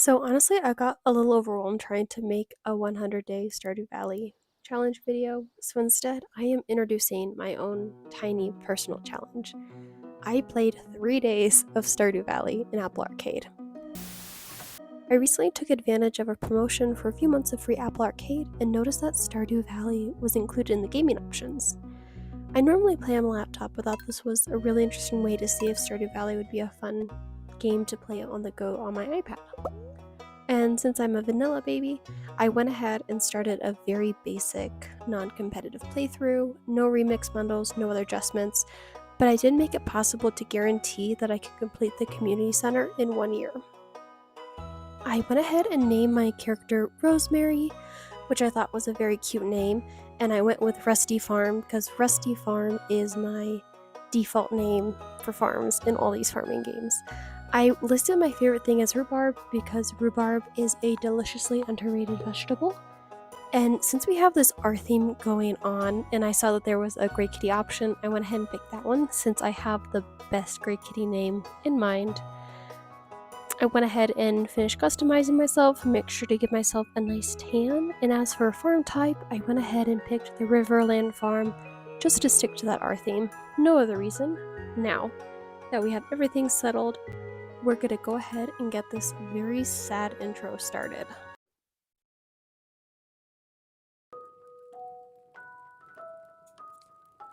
So honestly, I got a little overwhelmed trying to make a 100-day Stardew Valley challenge video. So instead, I am introducing my own tiny personal challenge. I played 3 days of Stardew Valley in Apple Arcade. I recently took advantage of a promotion for a few months of free Apple Arcade and noticed that Stardew Valley was included in the gaming options. I normally play on a laptop, but thought this was a really interesting way to see if Stardew Valley would be a fun game to play on the go on my iPad. And since I'm a vanilla baby, I went ahead and started a very basic, non-competitive playthrough, no remix bundles, no other adjustments, but I did make it possible to guarantee that I could complete the community center in 1 year. I went ahead and named my character Rosemary, which I thought was a very cute name, and I went with Rusty Farm because Rusty Farm is my default name for farms in all these farming games. I listed my favorite thing as rhubarb because rhubarb is a deliciously underrated vegetable. And since we have this art theme going on and I saw that there was a Grey Kitty option, I went ahead and picked that one since I have the best Grey Kitty name in mind. I went ahead and finished customizing myself, make sure to give myself a nice tan, and as for a farm type, I went ahead and picked the Riverland farm just to stick to that art theme, no other reason. Now that we have everything settled, we're gonna go ahead and get this very sad intro started.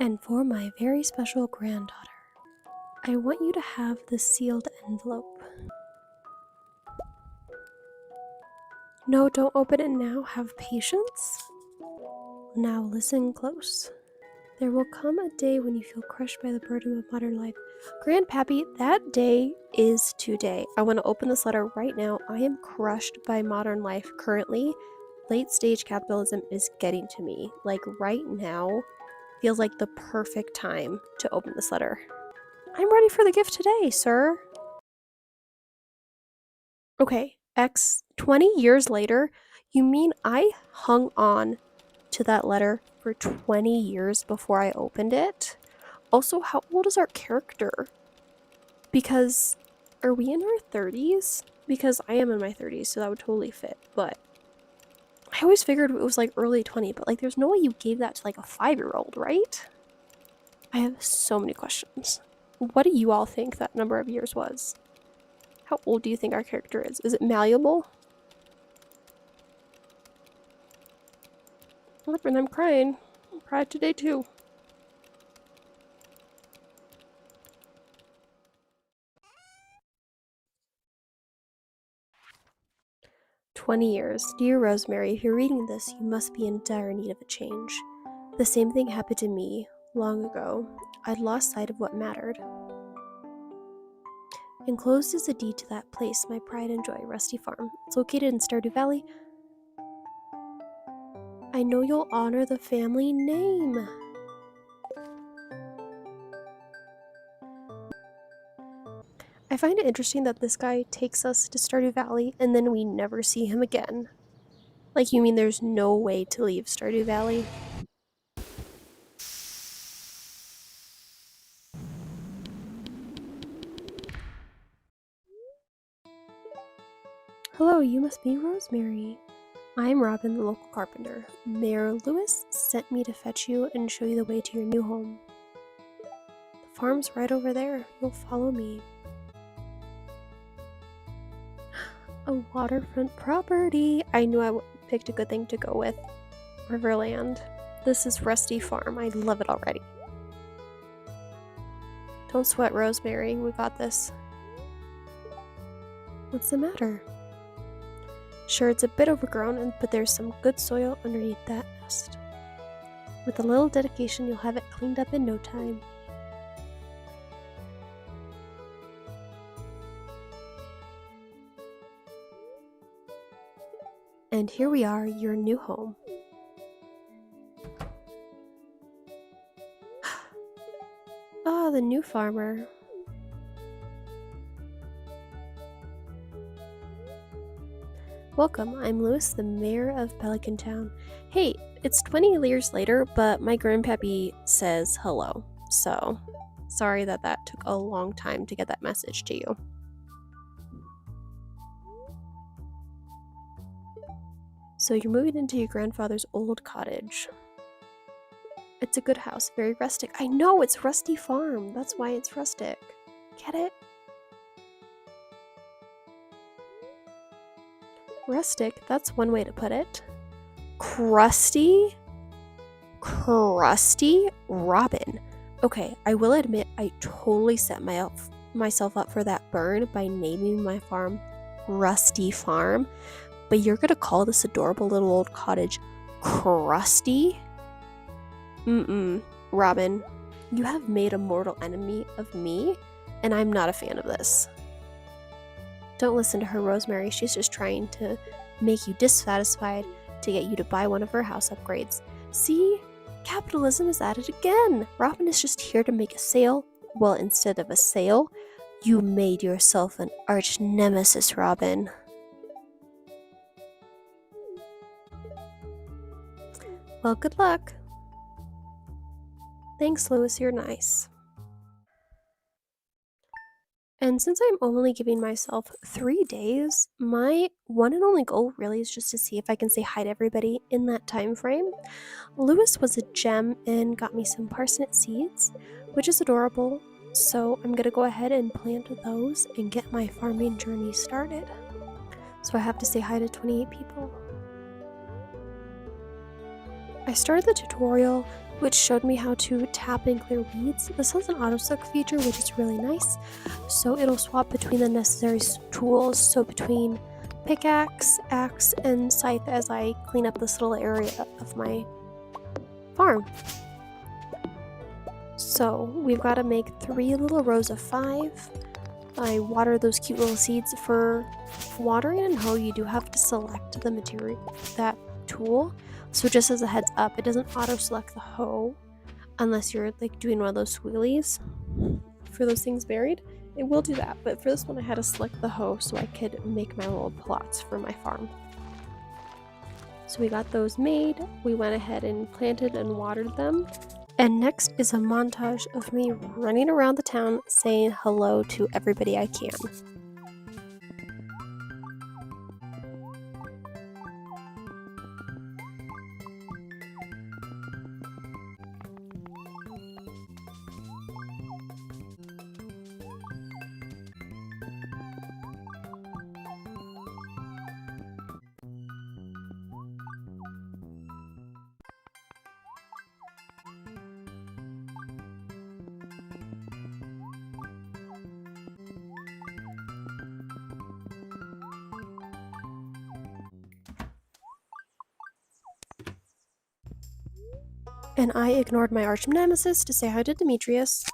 And for my very special granddaughter, I want you to have the sealed envelope. No, don't open it now, have patience. Now listen close. There will come a day when you feel crushed by the burden of modern life. Grandpappy, that day is today. I want to open this letter right now. I am crushed by modern life currently. Late stage capitalism is getting to me. Like right now feels like the perfect time to open this letter. I'm ready for the gift today, sir. Okay, 20 years later, you mean I hung on to that letter for 20 years before I opened it? Also, how old is our character? Because, are we in our 30s? Because I am in my 30s, so that would totally fit, but I always figured it was like early 20, but like there's no way you gave that to like a 5-year-old, right? I have so many questions. What do you all think that number of years was? How old do you think our character is? Is it malleable? Look, and I'm crying. I cried today too. "20 years. Dear Rosemary, if you're reading this, you must be in dire need of a change. The same thing happened to me long ago. I'd lost sight of what mattered. Enclosed is a deed to that place, my pride and joy, Rusty Farm. It's located in Stardew Valley. I know you'll honor the family name." I find it interesting that this guy takes us to Stardew Valley and then we never see him again. Like, you mean there's no way to leave Stardew Valley? "Hello, you must be Rosemary. I'm Robin, the local carpenter. Mayor Lewis sent me to fetch you and show you the way to your new home. The farm's right over there. You'll follow me." A waterfront property. I knew I picked a good thing to go with. Riverland. This is Rusty Farm. I love it already. Don't sweat, Rosemary. We got this. What's the matter? Sure, it's a bit overgrown, but there's some good soil underneath that nest. With a little dedication, you'll have it cleaned up in no time. And here we are, your new home. Ah, the new farmer. Welcome, I'm Lewis, the mayor of Pelican Town. Hey, it's 20 years later, but my grandpappy says hello, so sorry that took a long time to get that message to you. So you're moving into your grandfather's old cottage. It's a good house, very rustic. I know, it's Rusty Farm. That's why it's rustic. Get it? Rustic, that's one way to put it. Crusty? Crusty Robin. Okay, I will admit I totally set myself up for that burn by naming my farm Rusty Farm, but you're gonna call this adorable little old cottage crusty? Robin, you have made a mortal enemy of me, and I'm not a fan of this. Don't listen to her, Rosemary. She's just trying to make you dissatisfied to get you to buy one of her house upgrades. See? Capitalism is at it again. Robin is just here to make a sale. Well, instead of a sale, you made yourself an arch nemesis, Robin. Well, good luck. Thanks, Louis, you're nice. And since I'm only giving myself 3 days, my one and only goal really is just to see if I can say hi to everybody in that time frame. Louis was a gem and got me some parsnip seeds, which is adorable. So I'm gonna go ahead and plant those and get my farming journey started. So I have to say hi to 28 people. I started the tutorial, which showed me how to tap and clear weeds. This has an auto suck feature, which is really nice. So it'll swap between the necessary tools, so between pickaxe, axe, and scythe as I clean up this little area of my farm. So we've got to make 3 little rows of 5. I water those cute little seeds. For watering and hoe, you do have to select the material, that tool. So just as a heads up, it doesn't auto select the hoe unless you're like doing one of those wheelies for those things buried. It will do that, but for this one I had to select the hoe so I could make my little plots for my farm. So we got those made, we went ahead and planted and watered them. And next is a montage of me running around the town saying hello to everybody I can. And I ignored my arch nemesis to say hi to Demetrius.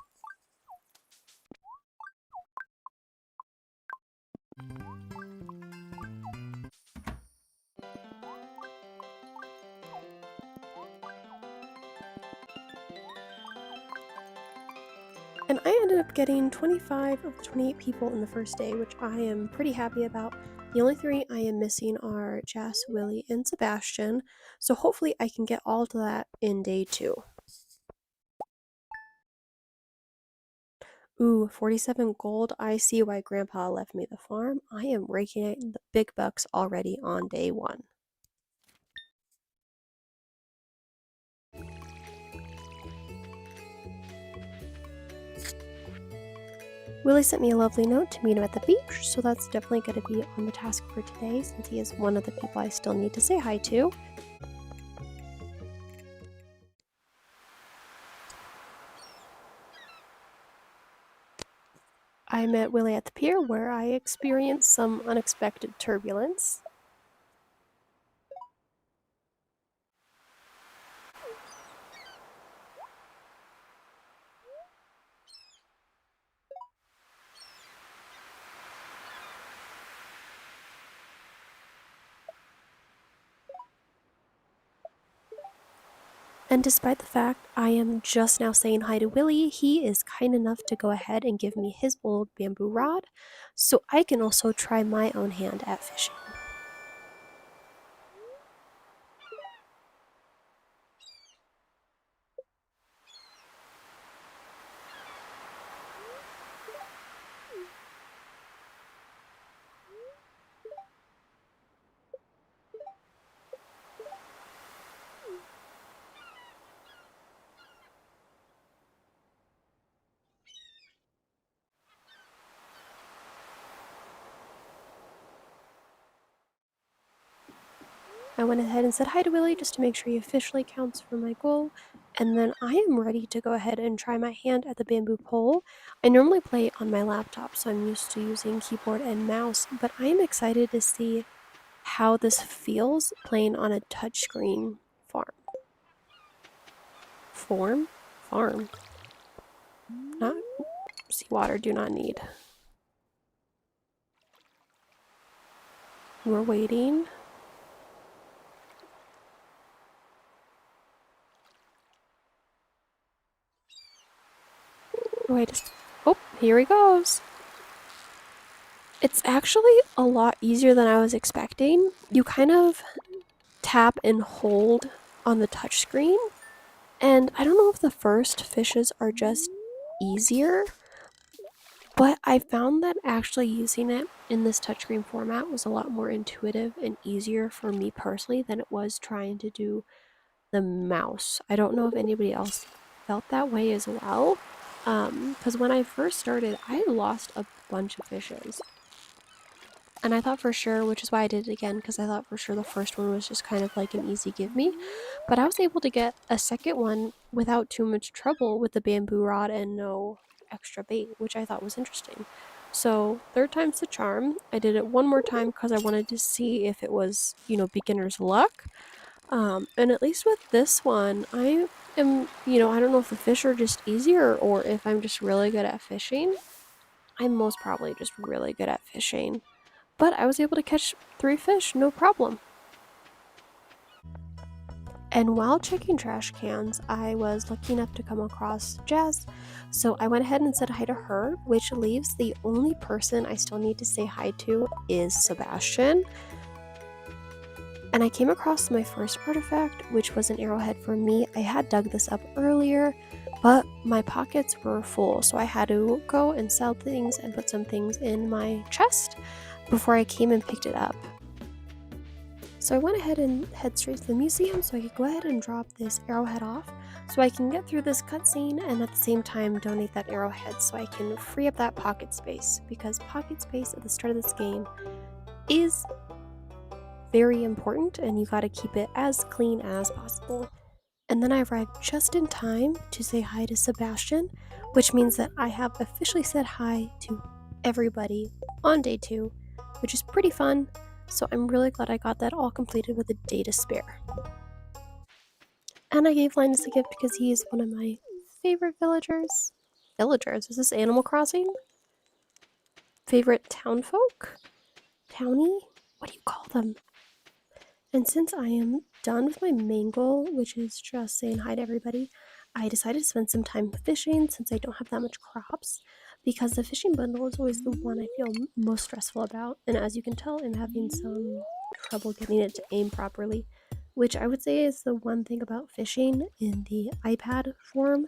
And I ended up getting 25 of the 28 people in the first day, which I am pretty happy about. The only 3 I am missing are Jas, Willie, and Sebastian, so hopefully I can get all of that in day 2. Ooh, 47 gold. I see why Grandpa left me the farm. I am raking in the big bucks already on day 1. Willie sent me a lovely note to meet him at the beach, so that's definitely going to be on the task for today since he is one of the people I still need to say hi to. I met Willie at the pier where I experienced some unexpected turbulence. And despite the fact I am just now saying hi to Willie, he is kind enough to go ahead and give me his old bamboo rod, so I can also try my own hand at fishing. I went ahead and said hi to Willie just to make sure he officially counts for my goal. And then I am ready to go ahead and try my hand at the bamboo pole. I normally play on my laptop, so I'm used to using keyboard and mouse, but I am excited to see how this feels playing on a touchscreen farm. Farm. Not seawater, do not need. We're waiting. Oh, here he goes. It's actually a lot easier than I was expecting. You kind of tap and hold on the touchscreen, and I don't know if the first fishes are just easier, but I found that actually using it in this touchscreen format was a lot more intuitive and easier for me personally than it was trying to do the mouse. I don't know if anybody else felt that way as well, because when I first started, I lost a bunch of fishes. And I thought for sure, which is why I did it again, because I thought for sure the first one was just kind of like an easy give me. But I was able to get a second one without too much trouble with the bamboo rod and no extra bait, which I thought was interesting. So, third time's the charm. I did it one more time because I wanted to see if it was, beginner's luck. And at least with this one, I am, I don't know if the fish are just easier or if I'm just really good at fishing. I'm most probably just really good at fishing. But I was able to catch 3 fish, no problem. And while checking trash cans, I was lucky enough to come across Jazz, so I went ahead and said hi to her, which leaves the only person I still need to say hi to is Sebastian. And I came across my first artifact, which was an arrowhead for me. I had dug this up earlier, but my pockets were full, so I had to go and sell things and put some things in my chest before I came and picked it up. So I went ahead and head straight to the museum so I could go ahead and drop this arrowhead off so I can get through this cutscene and at the same time donate that arrowhead so I can free up that pocket space, because pocket space at the start of this game is very important and you gotta keep it as clean as possible. And then I arrived just in time to say hi to Sebastian, which means that I have officially said hi to everybody on day 2, which is pretty fun. So I'm really glad I got that all completed with a day to spare. And I gave Linus a gift because he is one of my favorite villagers. Villagers? Is this Animal Crossing? Favorite townfolk? Townie? What do you call them? And since I am done with my main goal, which is just saying hi to everybody, I decided to spend some time fishing since I don't have that much crops, because the fishing bundle is always the one I feel most stressful about, and as you can tell, I'm having some trouble getting it to aim properly, which I would say is the one thing about fishing in the iPad form.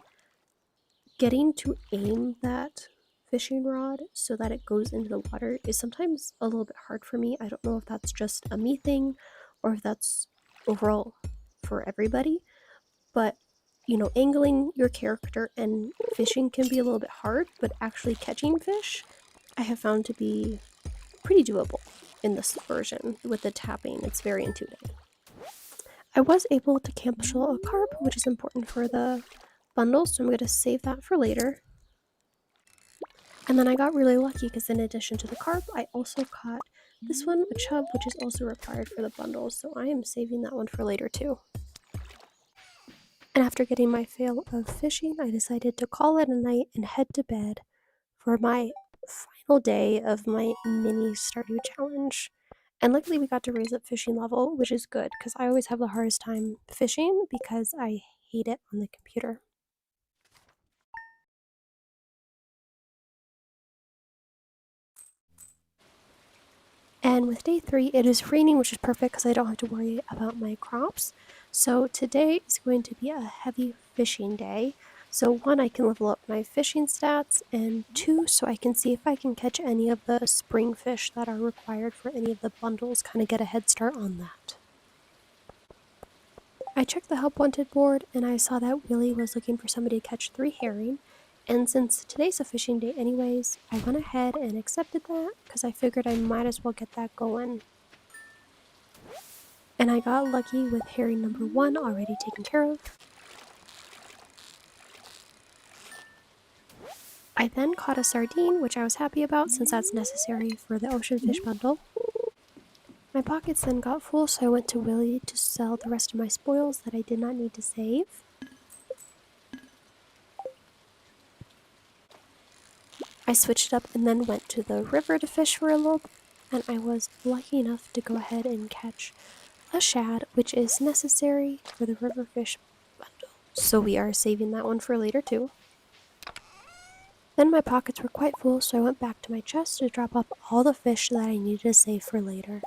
Getting to aim that fishing rod so that it goes into the water is sometimes a little bit hard for me. I don't know if that's just a me thing or if that's overall for everybody, but angling your character and fishing can be a little bit hard, but actually catching fish I have found to be pretty doable in this version with the tapping. It's very intuitive. I was able to capture a carp, which is important for the bundle, so I'm going to save that for later. And then I got really lucky because in addition to the carp, I also caught this one, a chub, which is also required for the bundle, so I am saving that one for later too. And after getting my fill of fishing, I decided to call it a night and head to bed for my final day of my mini Stardew challenge. And luckily we got to raise up fishing level, which is good because I always have the hardest time fishing because I hate it on the computer. And with day 3, it is raining, which is perfect because I don't have to worry about my crops. So today is going to be a heavy fishing day. So 1, I can level up my fishing stats, and 2, so I can see if I can catch any of the spring fish that are required for any of the bundles, kind of get a head start on that. I checked the help wanted board and I saw that Willie was looking for somebody to catch 3 herring. And since today's a fishing day anyways, I went ahead and accepted that because I figured I might as well get that going. And I got lucky with herring number 1 already taken care of. I then caught a sardine, which I was happy about since that's necessary for the ocean fish bundle. My pockets then got full, so I went to Willie to sell the rest of my spoils that I did not need to save. I switched it up and then went to the river to fish for a little bit, and I was lucky enough to go ahead and catch a shad, which is necessary for the river fish bundle. So we are saving that one for later too. Then my pockets were quite full, so I went back to my chest to drop off all the fish that I needed to save for later.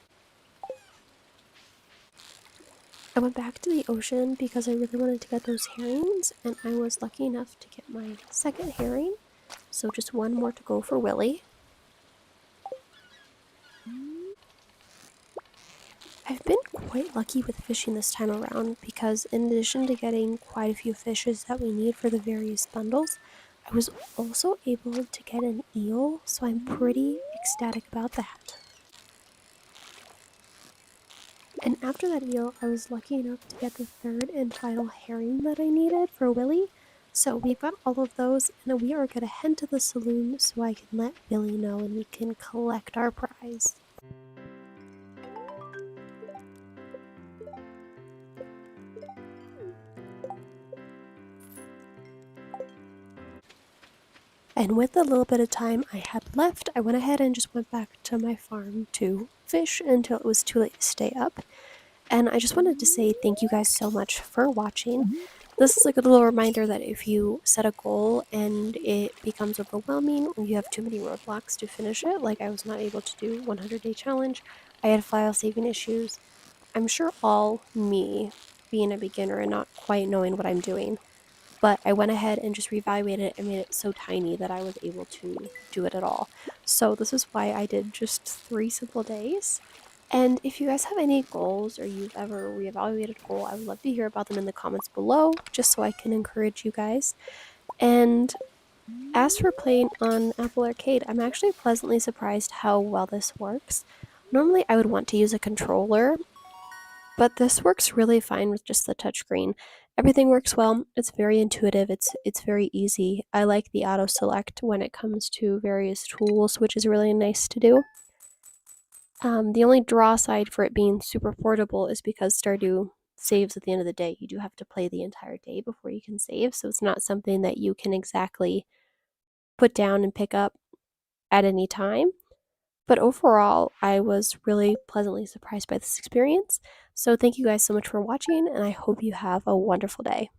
I went back to the ocean because I really wanted to get those herrings, and I was lucky enough to get my second herring, so just one more to go for Willie. I've been quite lucky with fishing this time around because in addition to getting quite a few fishes that we need for the various bundles, I was also able to get an eel, so I'm pretty ecstatic about that. And after that eel, I was lucky enough to get the third and final herring that I needed for Willie. So we've got all of those, and we are going to head to the saloon so I can let Billy know and we can collect our prize. And with the little bit of time I had left, I went ahead and just went back to my farm to fish until it was too late to stay up. And I just wanted to say thank you guys so much for watching. This is like a little reminder that if you set a goal and it becomes overwhelming or you have too many roadblocks to finish it, like I was not able to do 100-day challenge, I had file saving issues. I'm sure all me being a beginner and not quite knowing what I'm doing. But I went ahead and just reevaluated it and made it so tiny that I was able to do it at all. So this is why I did just 3 simple days. And if you guys have any goals or you've ever reevaluated a goal, I would love to hear about them in the comments below, just so I can encourage you guys. And as for playing on Apple Arcade, I'm actually pleasantly surprised how well this works. Normally I would want to use a controller, but this works really fine with just the touchscreen. Everything works well. It's very intuitive. It's very easy. I like the auto select when it comes to various tools, which is really nice to do. The only draw side for it being super portable is because Stardew saves at the end of the day. You do have to play the entire day before you can save, so it's not something that you can exactly put down and pick up at any time. But overall, I was really pleasantly surprised by this experience. So thank you guys so much for watching, and I hope you have a wonderful day.